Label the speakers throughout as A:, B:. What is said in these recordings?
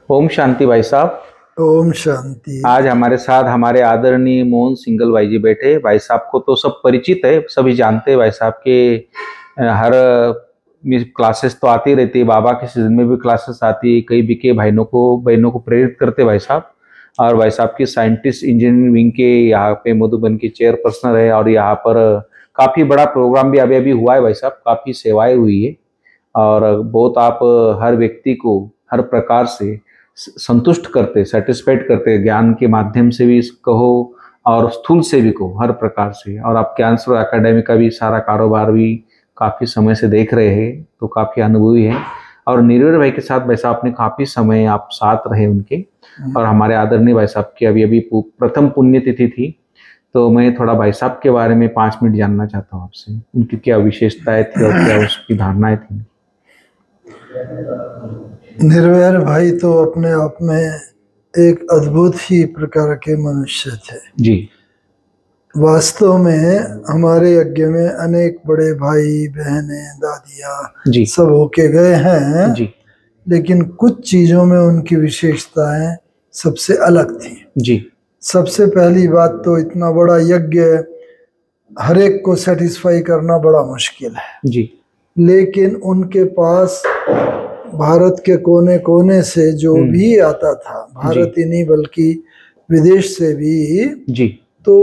A: ओम शांति भाई साहब।
B: ओम शांति।
A: आज हमारे साथ हमारे आदरणीय मोहन सिंगल भाई जी बैठे। भाई साहब को तो सब परिचित है, सभी जानते हैं। भाई साहब के हर क्लासेस तो आती रहती है, बाबा के सीजन में भी क्लासेस आती है। कई बीके बहनों को प्रेरित करते भाई साहब। और भाई साहब की साइंटिस्ट इंजीनियरिंग विंग के यहाँ पे मधुबन की चेयरपर्सन है। और यहाँ पर काफी बड़ा प्रोग्राम भी अभी अभी हुआ है भाई साहब, काफी सेवाएं हुई है। और बहुत आप हर व्यक्ति को हर प्रकार से संतुष्ट करते, सेटिस्फाइड करते, ज्ञान के माध्यम से भी कहो और स्थूल से भी कहो, हर प्रकार से। और आप कैंसर एकेडमी का भी सारा कारोबार भी काफी समय से देख रहे हैं, तो काफी अनुभवी है। और निर्भय भाई के साथ भाई साहब ने काफी समय आप साथ रहे उनके। और हमारे आदरणीय भाई साहब की अभी अभी प्रथम पुण्यतिथि थी, तो मैं थोड़ा भाई साहब के बारे में 5 मिनट जानना चाहता हूँ आपसे, उनकी क्या विशेषताएं थी और क्या उसकी धारणाएं थी।
B: निर्वैर भाई तो अपने आप में एक अद्भुत ही प्रकार के मनुष्य थे
A: जी।
B: वास्तव में हमारे यज्ञ में अनेक बड़े भाई बहनें दादियाँ सब होके गए हैं
A: जी।
B: लेकिन कुछ चीजों में उनकी विशेषताएं सबसे अलग थी
A: जी।
B: सबसे पहली बात तो इतना बड़ा यज्ञ हर एक को सेटिस्फाई करना बड़ा मुश्किल है
A: जी।
B: लेकिन उनके पास भारत के कोने कोने से जो भी आता था, भारत ही नहीं बल्कि विदेश से भी
A: जी,
B: तो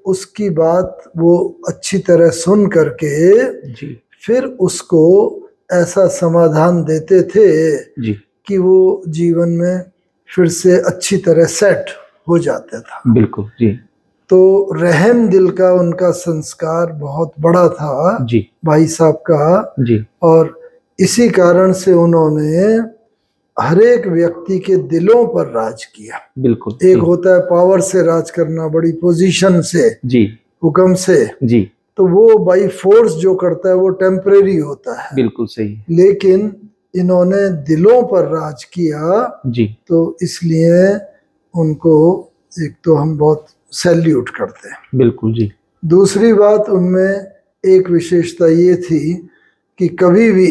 B: उसकी बात वो अच्छी तरह सुन करके
A: जी,
B: फिर उसको ऐसा समाधान देते थे
A: जी,
B: कि वो जीवन में फिर से अच्छी तरह सेट हो जाता था।
A: बिल्कुल जी।
B: तो रहम दिल का उनका संस्कार बहुत बड़ा था
A: जी,
B: भाई साहब का
A: जी।
B: और इसी कारण से उन्होंने हर एक व्यक्ति के दिलों पर राज किया।
A: बिल्कुल।
B: एक होता है पावर से राज करना, बड़ी पोजीशन से,
A: जी,
B: हुक्म से,
A: जी,
B: तो वो बाई फोर्स जो करता है वो टेम्परेरी होता है।
A: बिल्कुल सही।
B: लेकिन इन्होंने दिलों पर राज किया
A: जी,
B: तो इसलिए उनको एक तो हम बहुत सैल्यूट करते हैं।
A: बिल्कुल जी।
B: दूसरी बात उनमें एक विशेषता ये थी कि कभी भी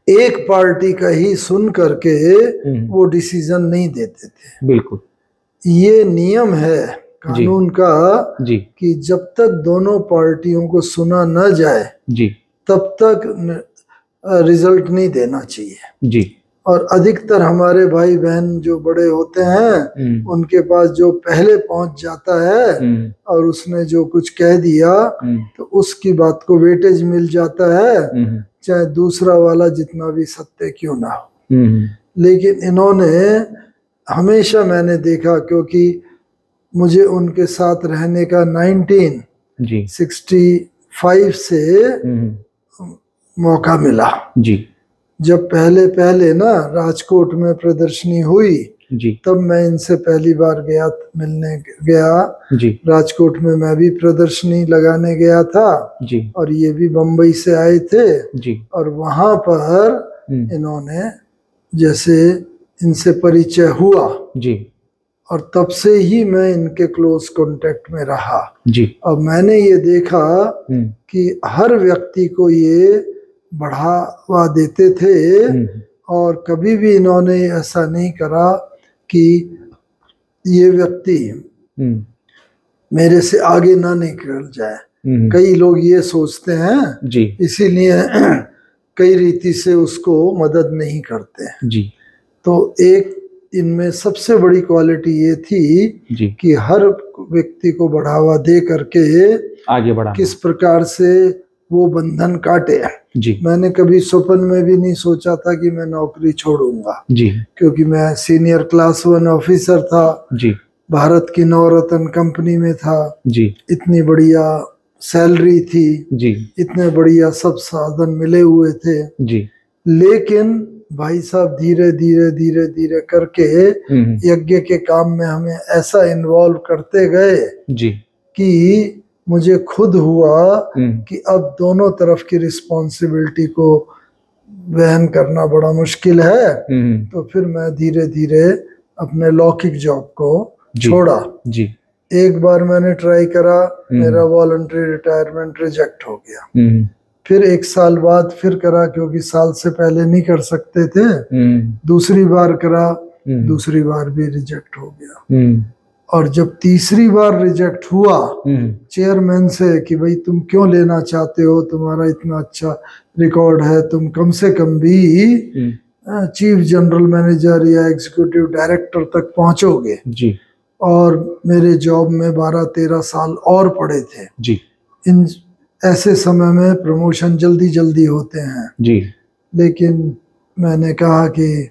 B: एक पार्टी का ही सुन करके वो डिसीजन नहीं देते थे।
A: बिल्कुल।
B: ये नियम है कानून का
A: जी,
B: कि जब तक दोनों पार्टियों को सुना न जाए
A: जी,
B: तब तक रिजल्ट नहीं देना चाहिए।
A: जी।
B: और अधिकतर हमारे भाई बहन जो बड़े होते हैं उनके पास जो पहले पहुंच जाता है और उसने जो कुछ कह दिया तो उसकी बात को वेटेज मिल जाता है, चाहे दूसरा वाला जितना भी सत्य क्यों ना हो। लेकिन इन्होंने हमेशा मैंने देखा, क्योंकि मुझे उनके साथ रहने का 1965 से मौका मिला।
A: जी।
B: जब पहले ना राजकोट में प्रदर्शनी हुई
A: जी,
B: तब मैं इनसे पहली बार मिलने गया।
A: जी,
B: राजकोट में मैं भी प्रदर्शनी लगाने गया था
A: जी,
B: और ये भी बम्बई से आए थे
A: जी।
B: और वहां पर इन्होंने जैसे इनसे परिचय हुआ
A: जी,
B: और तब से ही मैं इनके क्लोज कांटेक्ट में रहा।
A: जी।
B: और मैंने ये देखा कि हर व्यक्ति को ये बढ़ावा देते थे और कभी भी इन्होंने ऐसा नहीं करा कि ये व्यक्ति मेरे से आगे ना निकल जाए। कई लोग ये सोचते हैं जी, इसीलिए कई रीति से उसको मदद नहीं करते जी। तो एक इनमें सबसे बड़ी क्वालिटी ये थी जी कि हर व्यक्ति को बढ़ावा दे करके आगे बढ़ा, किस प्रकार से वो बंधन काटे जी। मैंने कभी स्वप्न में भी नहीं सोचा था कि मैं नौकरी छोड़ूंगा जी, क्योंकि मैं सीनियर क्लास 1 ऑफिसर था जी, भारत की नवरत्न कंपनी में था जी, इतनी बढ़िया सैलरी थी जी, इतने बढ़िया सब साधन मिले हुए थे जी। लेकिन भाई साहब धीरे धीरे करके यज्ञ के काम में हमें ऐसा इन्वॉल्व करते गए जी कि मुझे खुद हुआ कि अब दोनों तरफ की रिस्पॉन्सिबिलिटी को वहन करना बड़ा मुश्किल है। तो फिर मैं धीरे धीरे अपने लौकिक जॉब को छोड़ा जी। एक बार मैंने ट्राई करा, मेरा वॉलंटरी रिटायरमेंट रिजेक्ट हो गया। फिर 1 साल बाद फिर करा, क्योंकि साल से पहले नहीं कर सकते थे। दूसरी बार करा, दूसरी बार भी रिजेक्ट हो गया। और जब तीसरी बार रिजेक्ट हुआ चेयरमैन से कि भाई तुम क्यों लेना चाहते हो, तुम्हारा इतना अच्छा रिकॉर्ड है, तुम कम से कम भी चीफ जनरल मैनेजर या एग्जीक्यूटिव डायरेक्टर तक पहुंचोगे
A: जी।
B: और मेरे जॉब में 12-13 साल और पड़े थे
A: जी।
B: इन ऐसे समय में प्रमोशन जल्दी जल्दी होते हैं
A: जी।
B: लेकिन मैंने कहा कि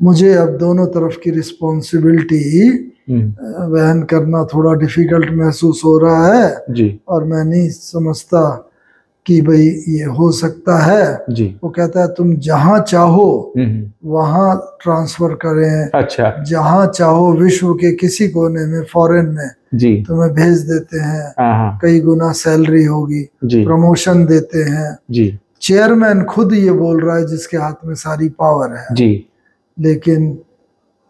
B: मुझे अब दोनों तरफ की रिस्पॉन्सिबिलिटी वहन करना थोड़ा डिफिकल्ट महसूस हो रहा है
A: जी।
B: और मैं नहीं समझता कि भाई ये हो सकता है
A: जी।
B: वो कहता है तुम जहां चाहो वहां ट्रांसफर करें,
A: अच्छा,
B: जहां चाहो विश्व के किसी कोने में फॉरेन में
A: जी
B: तुम्हें भेज देते हैं, कई गुना सैलरी होगी, प्रमोशन देते हैं जी। चेयरमैन खुद ये बोल रहा है जिसके हाथ में सारी पावर है जी। लेकिन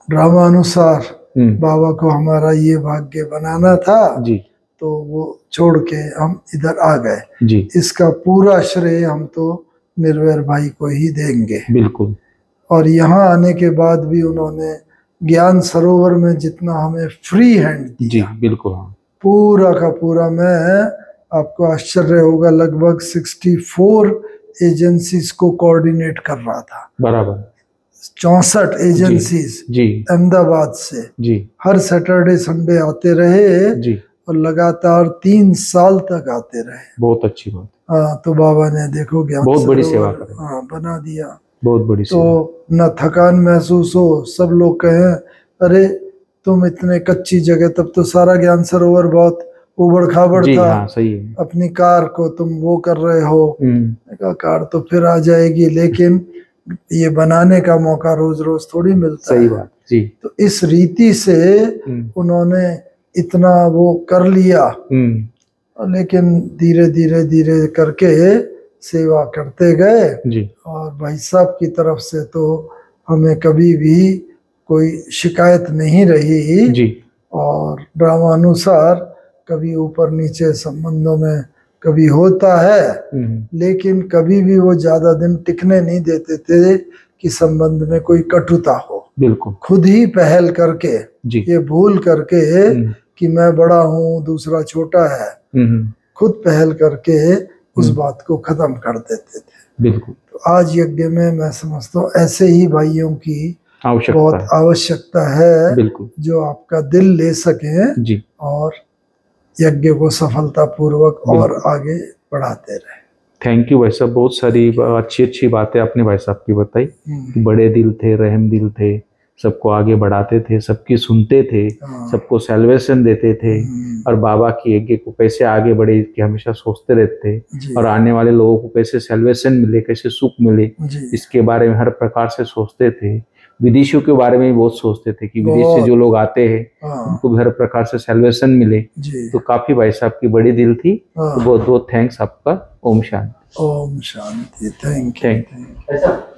B: ड्रामानुसार बाबा को हमारा ये भाग्य बनाना था जी, तो वो छोड़ के हम इधर आ गए जी। इसका पूरा श्रेय हम तो निर्वैर भाई को ही देंगे बिल्कुल। और यहाँ आने के बाद भी उन्होंने ज्ञान सरोवर में जितना हमें फ्री हैंड दिया जी बिल्कुल, पूरा का पूरा, मैं आपको आश्चर्य होगा लगभग 64 एजेंसीज को कोऑर्डिनेट कर रहा था, बराबर 64 एजेंसीज जी अहमदाबाद से जी। हर सैटरडे संडे आते रहे जी और लगातार 3 साल तक आते रहे। बहुत अच्छी बात। हाँ, तो बाबा ने देखो ज्ञान बहुत बड़ी सेवा बना दिया, बहुत बड़ी तो न थकान महसूस हो, सब लोग कहें अरे तुम इतने कच्ची जगह, तब तो सारा ज्ञान सरोवर बहुत उबड़ खाबड़ था। हाँ, सही है। अपनी कार को तुम वो कर रहे हो, कार तो फिर आ जाएगी, लेकिन ये बनाने का मौका रोज रोज थोड़ी मिलता है। सही बात जी। तो इस रीति से उन्होंने इतना वो कर लिया, लेकिन धीरे धीरे धीरे करके सेवा करते गए जी। और भाई साहब की तरफ से तो हमें कभी भी कोई शिकायत नहीं रही जी। और ड्रामानुसार कभी ऊपर नीचे संबंधों में कभी होता है, लेकिन कभी भी वो ज्यादा दिन टिकने नहीं देते थे कि संबंध में कोई कटुता हो। बिल्कुल, खुद ही पहल करके जी। ये भूल करके कि मैं बड़ा हूँ दूसरा छोटा है, खुद पहल करके उस बात को खत्म कर देते थे। बिल्कुल। तो आज यज्ञ में मैं समझता हूँ ऐसे ही भाइयों की बहुत आवश्यकता है, बिल्कुल, जो आपका दिल ले सके जी और यज्ञ को सफलता पूर्वक और आगे बढ़ाते रहे।
A: थैंक यू भाई साहब, बहुत सारी अच्छी अच्छी बातें आपने भाई साहब की बताई। बड़े दिल थे, रहम दिल थे, सबको आगे बढ़ाते थे, सबकी सुनते थे, सबको सैल्वेशन देते थे और बाबा की यज्ञ को कैसे आगे बढ़े कि हमेशा सोचते रहते थे और आने वाले लोगों को कैसे सैल्वेशन मिले, कैसे सुख मिले, इसके बारे में हर प्रकार से सोचते थे। विदेशियों के बारे में भी बहुत सोचते थे कि विदेश से जो लोग आते हैं उनको भी हर प्रकार से सैल्वेशन मिले। तो काफी भाई साहब की बड़ी दिल थी। तो बहुत बहुत थैंक्स आपका। ओम शांति।
B: ओम शांति। Thank you.